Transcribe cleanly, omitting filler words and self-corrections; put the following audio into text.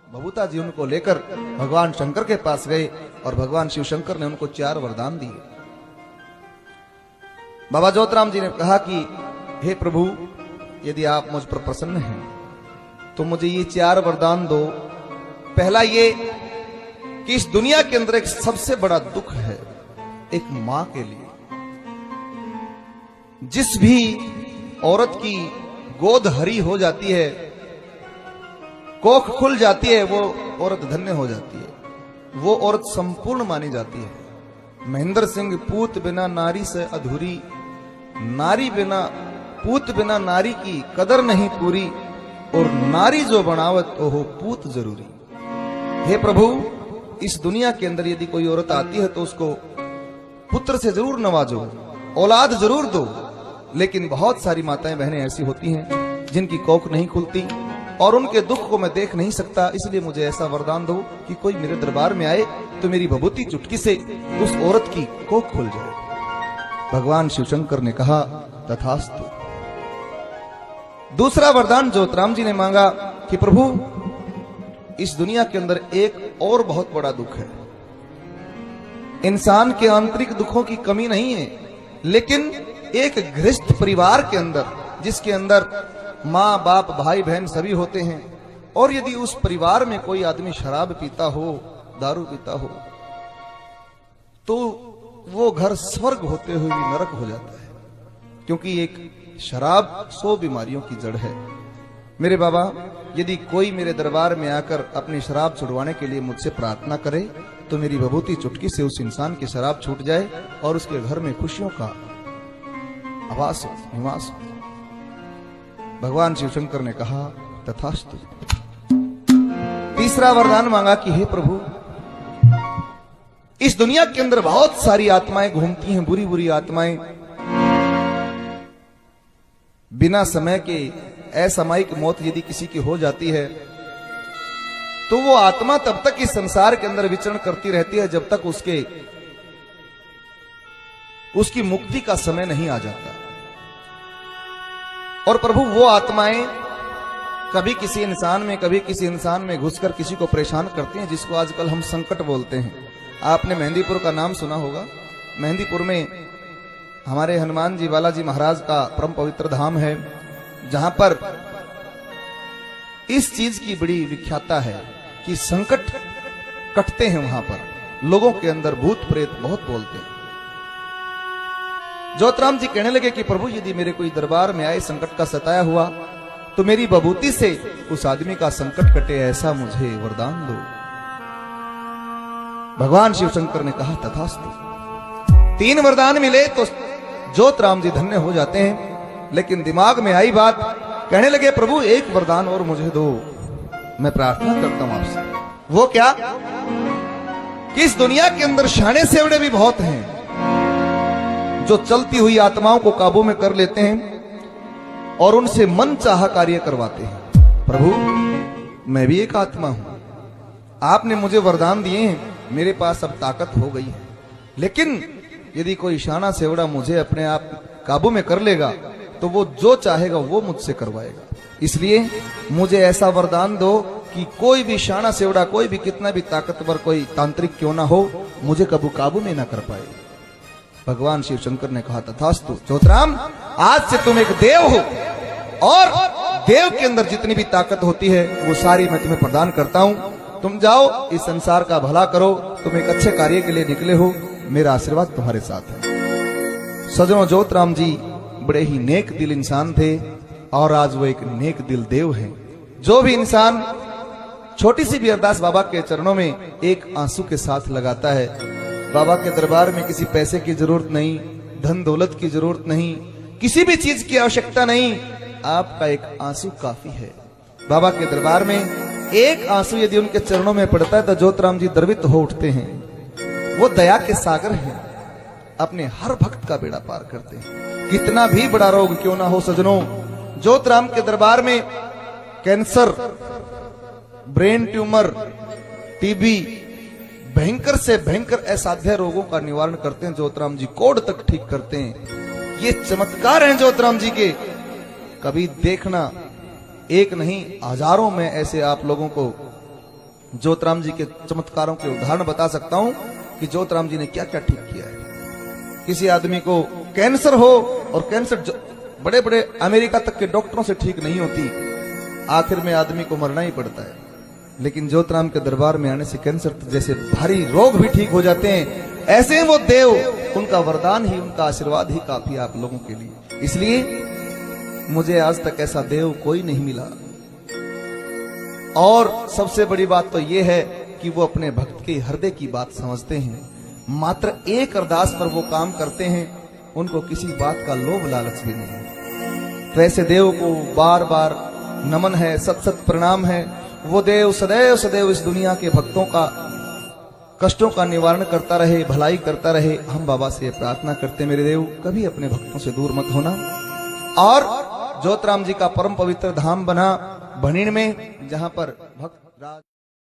भभूता जी उनको लेकर भगवान शंकर के पास गए और भगवान शिव शंकर ने उनको 4 वरदान दिए। बाबा ज्योतिराम जी ने कहा कि हे प्रभु, यदि आप मुझ पर प्रसन्न हैं तो मुझे ये 4 वरदान दो। पहला ये कि इस दुनिया के अंदर एक सबसे बड़ा दुख है एक मां के लिए। जिस भी औरत की गोद हरी हो जाती है, कोख खुल जाती है, वो औरत धन्य हो जाती है, वो औरत संपूर्ण मानी जाती है। महेंद्र सिंह, पूत बिना नारी से अधूरी, नारी बिना पूत बिना नारी की कदर नहीं पूरी, और नारी जो बनावत ओ हो पूत जरूरी। हे प्रभु, इस दुनिया के अंदर यदि कोई औरत आती है तो उसको पुत्र से जरूर नवाजो, औलाद जरूर दो, लेकिन बहुत सारी माताएं बहनें ऐसी होती हैं जिनकी कोख नहीं खुलती और उनके दुख को मैं देख नहीं सकता। इसलिए मुझे ऐसा वरदान दो कि कोई मेरे दरबार में आए तो मेरी भभूति चुटकी से उस औरत की कोख खुल जाए। भगवान शिव शंकर ने कहा तथास्तु। दूसरा वरदान ज्योतिराम जी ने मांगा कि प्रभु, इस दुनिया के अंदर एक और बहुत बड़ा दुख है। इंसान के आंतरिक दुखों की कमी नहीं है, लेकिन एक गृहस्थ परिवार के अंदर, जिसके अंदर माँ बाप भाई बहन सभी होते हैं, और यदि उस परिवार में कोई आदमी शराब पीता हो, दारू पीता हो, तो वो घर स्वर्ग होते हुए भी नरक हो जाता है, क्योंकि एक शराब 100 बीमारियों की जड़ है। मेरे बाबा, यदि कोई मेरे दरबार में आकर अपनी शराब छुड़वाने के लिए मुझसे प्रार्थना करे तो मेरी भभूति चुटकी से उस इंसान की शराब छूट जाए और उसके घर में खुशियों का आवास हो, निवास हो। भगवान शिव शंकर ने कहा तथास्तु। तीसरा वरदान मांगा कि हे प्रभु, इस दुनिया के अंदर बहुत सारी आत्माएं घूमती हैं, बुरी बुरी आत्माएं। बिना समय के असामयिक मौत यदि किसी की हो जाती है तो वो आत्मा तब तक इस संसार के अंदर विचरण करती रहती है जब तक उसकी मुक्ति का समय नहीं आ जाता। और प्रभु, वो आत्माएं कभी किसी इंसान में कभी किसी इंसान में घुसकर किसी को परेशान करती हैं, जिसको आजकल हम संकट बोलते हैं। आपने मेहंदीपुर का नाम सुना होगा। मेहंदीपुर में हमारे हनुमान जी बालाजी महाराज का परम पवित्र धाम है, जहां पर इस चीज की बड़ी विख्याता है कि संकट कटते हैं। वहां पर लोगों के अंदर भूत प्रेत बहुत बोलते हैं। ज्योतिराम जी कहने लगे कि प्रभु, यदि मेरे कोई दरबार में आए संकट का सताया हुआ तो मेरी भभूति से उस आदमी का संकट कटे, ऐसा मुझे वरदान दो। भगवान शिव शंकर ने कहा तथास्तु। 3 वरदान मिले तो ज्योतिराम जी धन्य हो जाते हैं, लेकिन दिमाग में आई बात, कहने लगे प्रभु, एक वरदान और मुझे दो, मैं प्रार्थना करता हूं आपसे। वो क्या कि इस दुनिया के अंदर शाने सेवड़े भी बहुत हैं जो चलती हुई आत्माओं को काबू में कर लेते हैं और उनसे मन चाहा कार्य करवाते हैं। प्रभु, मैं भी एक आत्मा हूं, आपने मुझे वरदान दिए हैं, मेरे पास अब ताकत हो गई है, लेकिन यदि कोई शाना सेवड़ा मुझे अपने आप काबू में कर लेगा तो वो जो चाहेगा वो मुझसे करवाएगा। इसलिए मुझे ऐसा वरदान दो कि कोई भी शाना सेवड़ा, कोई भी कितना भी ताकतवर कोई तांत्रिक क्यों ना हो, मुझे कबू काबू में ना कर पाए। भगवान शिव शंकर ने कहा तथास्तु। ज्योतिराम, आज से तुम एक देव हो और देव के अंदर जितनी भी ताकत होती है वो सारी मैं तुम्हें प्रदान करता हूं। तुम जाओ, इस संसार का भला करो, तुम एक अच्छे कार्य के लिए निकले हो, मेरा आशीर्वाद तुम्हारे साथ है। सजनों, ज्योतिराम जी बड़े ही नेक दिल इंसान थे और आज वो एक नेक दिल देव हैं। जो भी इंसान छोटी सी भी अरदास बाबा के चरणों में एक आंसू के साथ लगाता है, बाबा के दरबार में किसी पैसे की जरूरत नहीं, धन दौलत की जरूरत नहीं, किसी भी चीज की आवश्यकता नहीं, आपका एक आंसू काफी है। बाबा के दरबार में एक आंसू यदि उनके चरणों में पड़ता है तो ज्योतिराम जी द्रवित हो उठते हैं। वो दया के सागर हैं, अपने हर भक्त का बेड़ा पार करते हैं। कितना भी बड़ा रोग क्यों ना हो सजनों, ज्योतिराम के दरबार में कैंसर, ब्रेन ट्यूमर, टीबी, भयंकर से भयंकर असाध्य रोगों का निवारण करते हैं ज्योतिराम जी, कोढ़ तक ठीक करते हैं। ये चमत्कार हैं ज्योतिराम जी के, कभी देखना, एक नहीं हजारों में ऐसे आप लोगों को ज्योतराम जी के चमत्कारों के उदाहरण बता सकता हूं कि ज्योतराम जी ने क्या क्या ठीक किया है। किसी आदमी को कैंसर हो और कैंसर बड़े बड़े अमेरिका तक के डॉक्टरों से ठीक नहीं होती, आखिर में आदमी को मरना ही पड़ता है। लेकिन ज्योतराम के दरबार में आने से कैंसर जैसे भारी रोग भी ठीक हो जाते हैं। ऐसे हैं वो देव, उनका वरदान ही, उनका आशीर्वाद ही काफी आप लोगों के लिए। इसलिए मुझे आज तक ऐसा देव कोई नहीं मिला। और सबसे बड़ी बात तो यह है कि वो अपने भक्त के हृदय की बात समझते हैं। मात्र एक अरदास पर वो काम करते हैं, उनको किसी बात का लोभ लालच भी नहीं है। तो ऐसे देव को बार बार नमन है, सत सत प्रणाम है। वो देव सदैव सदैव इस दुनिया के भक्तों का कष्टों का निवारण करता रहे, भलाई करता रहे। हम बाबा से प्रार्थना करते, मेरे देव कभी अपने भक्तों से दूर मत होना। और ज्योतराम जी का परम पवित्र धाम बना भणिन में, जहां पर भक्त